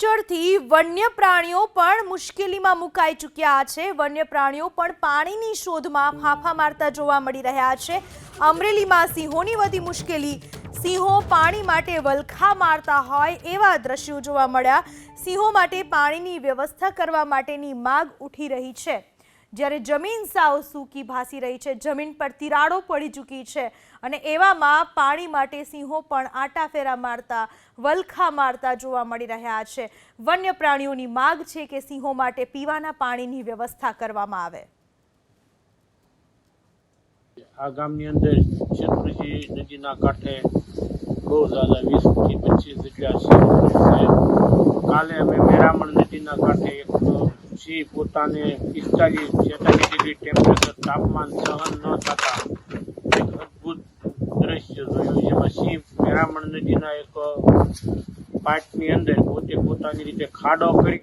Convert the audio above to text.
જળથી વન્ય પ્રાણીઓ પણ મુશ્કેલીમાં મુકાઈ ચૂક્યા છે। વન્ય પ્રાણીઓ પણ પાણીની શોધમાં ફાંફા મારતા જોવા મળી રહ્યા છે। અમરેલીમાં સિંહોની વધી મુશ્કેલી। સિંહો પાણી માટે વલખા મારતા હોય એવા દ્રશ્યો જોવા મળ્યા। સિંહો માટે પાણીની વ્યવસ્થા કરવા માટેની માંગ ઉઠી રહી છે, જ્યારે જમીન સાવ સૂકી ભાસી રહી છે। જમીન પર તિરાડો પડી ચૂકી છે અને એવામાં પાણી માટે સિંહો પણ આંટાફેરા મારતા, વલખા મારતા જોવા મળી રહ્યા છે। વન્ય પ્રાણીઓની માંગ છે કે સિંહો માટે પીવાના પાણીની વ્યવસ્થા કરવામાં આવે। આ ગામની અંદર શેત્રુંજી નદીના કાંઠે બહુ જ્યાદા 20 થી 25 જેટલા સિંહ છે। કાલે અમે મેરામણ નદીના કાંઠે એક સિંહ પોતાને 45-46 ડિગ્રી ટેમ્પરેચર તાપમાન સહન ન થતા એક અદ્ભુત દ્રશ્ય જોયું, જેમાં સિંહ મેરામણ નદીના એક પાટની અંદર પોતાની રીતે ખાડો કરી